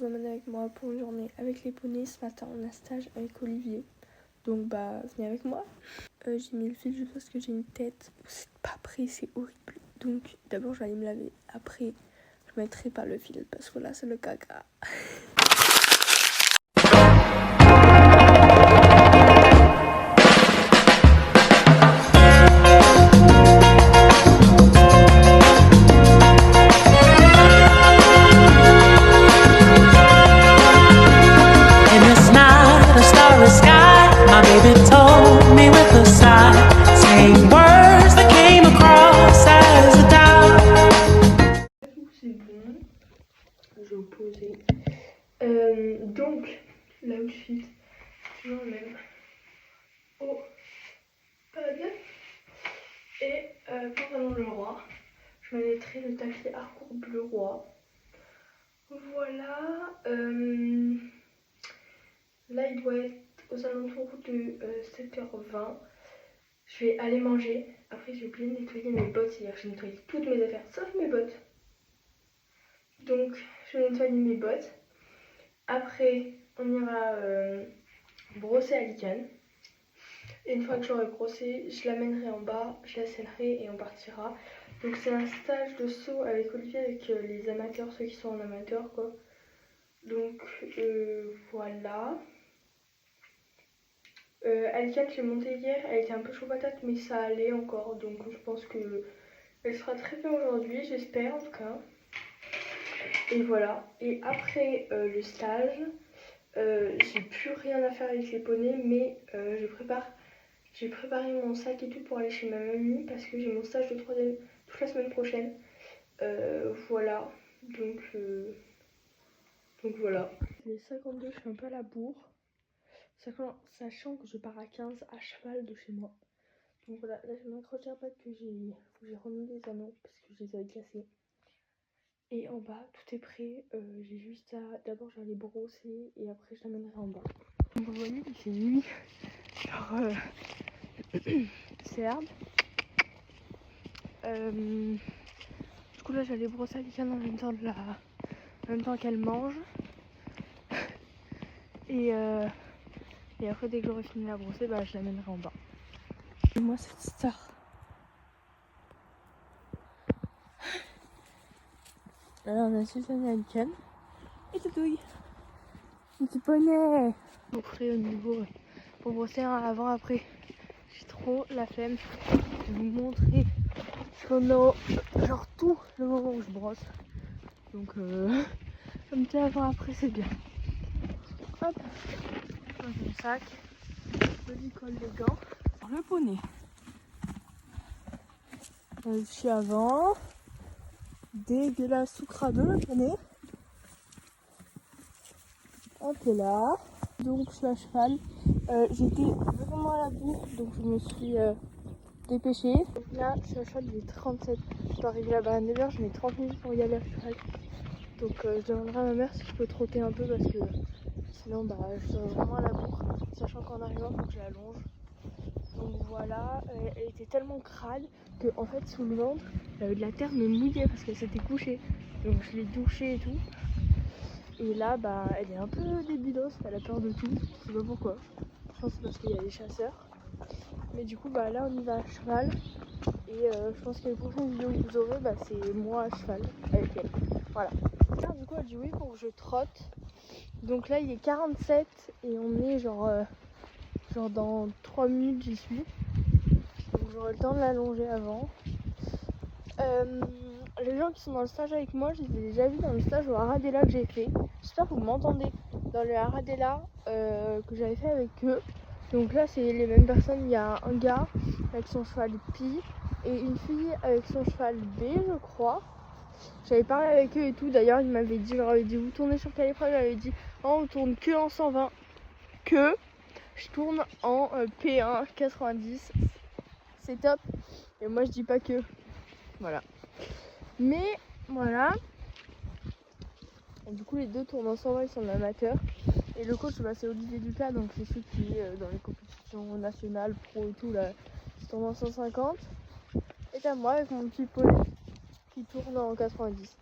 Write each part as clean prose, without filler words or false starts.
vous emmène avec moi pour une journée avec les poneys. Ce matin, on a stage avec Olivier. Donc venez avec moi. J'ai mis le fil juste parce que j'ai une tête où c'est pas pris, c'est horrible. Donc d'abord je vais aller me laver. Après je mettrai pas le fil parce que là c'est le caca. Baby told me with a sigh, saying words that came across as a doubt. C'est bon, je vais me poser. Donc, l'outfit, toujours le même. Au pad et pantalon bleu roi. Je mettrai le taquet Harcourt bleu roi. Voilà. Là, il doit être aux alentours de 7h20. Je vais aller manger. Après, j'ai oublié de nettoyer mes bottes. C'est-à-dire que j'ai nettoyé toutes mes affaires, sauf mes bottes. Donc, je vais nettoyer mes bottes. Après, on ira brosser à l'icône. Et une fois que j'aurai brossé, je l'amènerai en bas, je la scellerai et on partira. Donc, c'est un stage de saut avec Olivier, avec les amateurs, ceux qui sont en amateur, quoi. Donc, voilà. Alicane, je l'ai montée hier, elle était un peu chaud patate, mais ça allait encore. Donc, je pense que elle sera très bien aujourd'hui, j'espère en tout cas. Et voilà. Et après le stage, j'ai plus rien à faire avec les poneys, mais j'ai préparé mon sac et tout pour aller chez ma mamie parce que j'ai mon stage de 3e toute la semaine prochaine. Voilà. Donc voilà. Les 52, je suis un peu à la bourre. Sachant que je pars à 15 à cheval de chez moi. Donc voilà, là je m'accroche à patte que j'ai remis les anneaux parce que je les avais cassés. Et en bas, tout est prêt. J'ai juste à... D'abord, je vais aller brosser et après, je l'amènerai en bas. Donc, vous voyez, il fait nuit. Genre, c'est herbe. Du coup, là, j'allais brosser à l'icône en même temps qu'elle mange. Et après, dès que j'aurai fini la brosser, je l'amènerai en bas. Et moi, cette star. Là, on a Suzanne à l'icône. Et Toutouille. Un petit poney. On ferait au niveau pour brosser avant, après. J'ai trop la flemme. Je vais vous montrer pendant genre tout le moment où je brosse. Donc comme ça avant après c'est bien. Hop, dans mon sac, je lui colle les gants. Le poney. Je suis avant. Dégueulasse sous crado le poney. Hop là. Donc je suis à cheval. J'étais vraiment à la bourre donc je me suis dépêchée. Donc là je suis à cheval, il est 37. Je dois arriver là-bas à 9h, je mets 30 minutes pour y aller à cheval. Donc je demanderai à ma mère si je peux trotter un peu parce que sinon je serai vraiment à la bourre. Sachant qu'en arrivant il faut que je l'allonge. Donc voilà, elle était tellement crade que en fait sous le ventre j'avais de la terre me mouillait parce qu'elle s'était couchée. Donc je l'ai douchée et tout. Et là elle est un peu débilos, elle a peur de tout, je sais pas pourquoi. Je pense que c'est parce qu'il y a des chasseurs. Mais du coup là on y va à cheval. Et je pense que les prochaines vidéos que vous aurez c'est moi à cheval avec elle. Voilà. Alors, du coup elle dit oui pour que je trotte. Donc là il est 47 et on est genre dans 3 minutes j'y suis. Donc j'aurai le temps de l'allonger avant. Les gens qui sont dans le stage avec moi, je les ai déjà vus dans le stage au Haradella que j'ai fait. J'espère que vous m'entendez. Dans le Haradella que j'avais fait avec eux. Donc là c'est les mêmes personnes, il y a un gars avec son cheval Pi et une fille avec son cheval B je crois. J'avais parlé avec eux et tout, d'ailleurs ils m'avaient dit, je leur avais dit vous tournez sur quelle épreuve, j'avais dit non on tourne que en 120, que je tourne en P1 90, c'est top. Et moi je dis pas que, voilà. Mais voilà. Et du coup les deux tournent en 120, ils sont amateurs. Et le coach c'est Olivier Ducas, donc c'est celui qui est dans les compétitions nationales, pro et tout là, qui tourne en 150. Et t'as moi avec mon petit poney qui tourne en 90.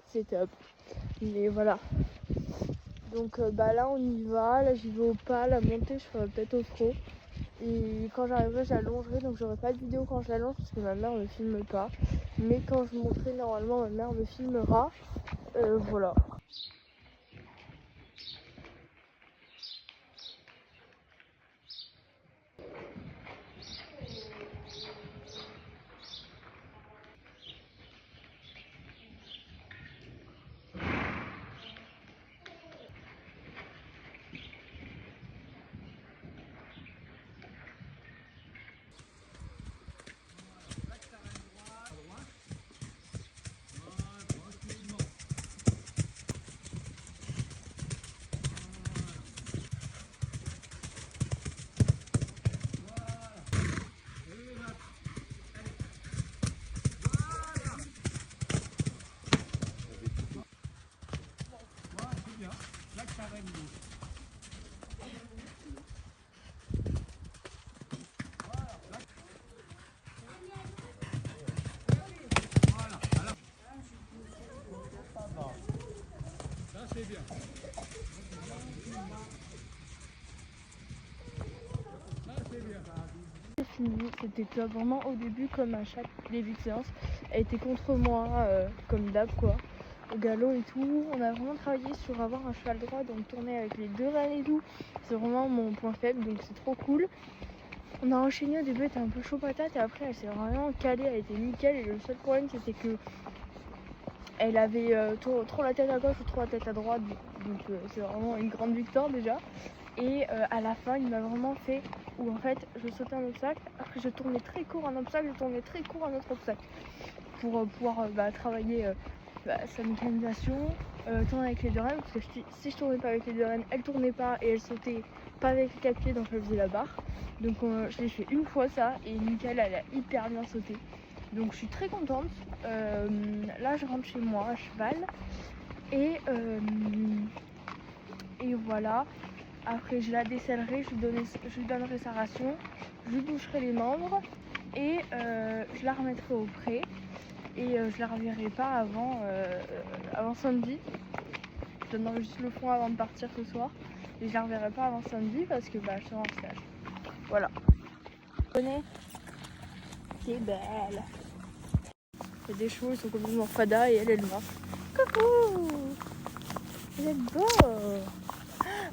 C'est top. Mais voilà. Donc là on y va, là j'y vais au pas, la montée je ferai peut-être au trot. Et quand j'arriverai j'allongerai, donc j'aurai pas de vidéo quand je l'allonge parce que ma mère me filme pas. Mais quand je monterai normalement ma mère me filmera. Voilà. C'est bien. C'est fini, c'était vraiment au début comme à chaque début de séance. Elle était contre moi, comme d'hab quoi, au galop et tout. On a vraiment travaillé sur avoir un cheval droit, donc tourner avec les deux rênes et tout. C'est vraiment mon point faible, donc c'est trop cool. On a enchaîné au début, elle était un peu chaud patate et après elle s'est vraiment calée, elle était nickel. Et le seul problème c'était que elle avait trop la tête à gauche ou trop la tête à droite, donc c'est vraiment une grande victoire déjà. Et à la fin il m'a vraiment fait où en fait je sautais un obstacle, après je tournais très court un obstacle, je tournais très court un autre obstacle pour pouvoir travailler sa mécanisation, tourner avec les deux rênes, parce que si je tournais pas avec les deux rênes, elle tournait pas et elle sautait pas avec les quatre pieds, donc elle faisait la barre. Donc je l'ai fait une fois ça et nickel, elle a hyper bien sauté. Donc je suis très contente. Là je rentre chez moi à cheval et voilà. Après je la décellerai, je lui donnerai sa ration, je lui boucherai les membres et je la remettrai au pré. Et je la reverrai pas avant samedi. Je donnerai juste le fond avant de partir ce soir. Et je la reverrai pas avant samedi parce que je serai en stage. Voilà. Tenez, c'est belle. Il y a des chevaux, ils sont complètement fada et elle est marche. Coucou! Il est beau!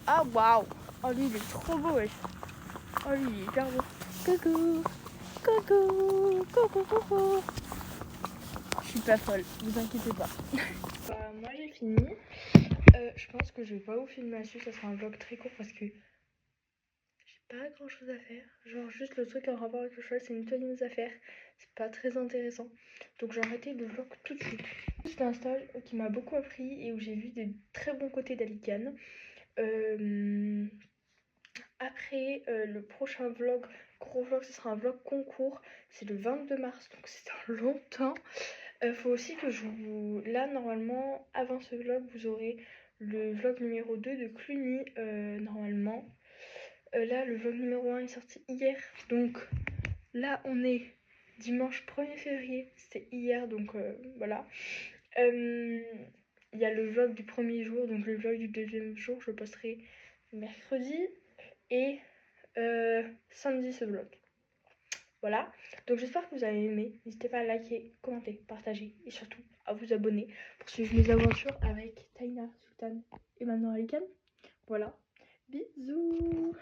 Ah waouh! Oh lui il est trop beau wesh! Oh lui il est hyper beau! Coucou! Coucou! Coucou coucou! Je suis pas folle, vous inquiétez pas. Moi j'ai fini. Je pense que je vais pas vous filmer là-dessus, ça sera un vlog très court parce que j'ai pas grand chose à faire. Genre juste le truc en rapport avec le cheval, c'est nettoyer mes affaires. C'est pas très intéressant. Donc j'ai arrêté le vlog tout de suite. C'est un stage qui m'a beaucoup appris et où j'ai vu des très bons côtés d'Alicane. Après le prochain vlog, gros vlog, ce sera un vlog concours. C'est le 22 mars, donc c'est dans longtemps. Faut aussi que je vous... Là normalement, avant ce vlog, vous aurez le vlog numéro 2 de Cluny, normalement. Là, le vlog numéro 1 est sorti hier. Donc là, on est dimanche 1er février. C'était hier, donc voilà. Il y a le vlog du premier jour, donc le vlog du deuxième jour, je le posterai mercredi. Et samedi, ce vlog. Voilà, donc j'espère que vous avez aimé. N'hésitez pas à liker, commenter, partager et surtout à vous abonner pour suivre mes aventures avec Taina, Sultan et maintenant Alicane. Voilà, bisous.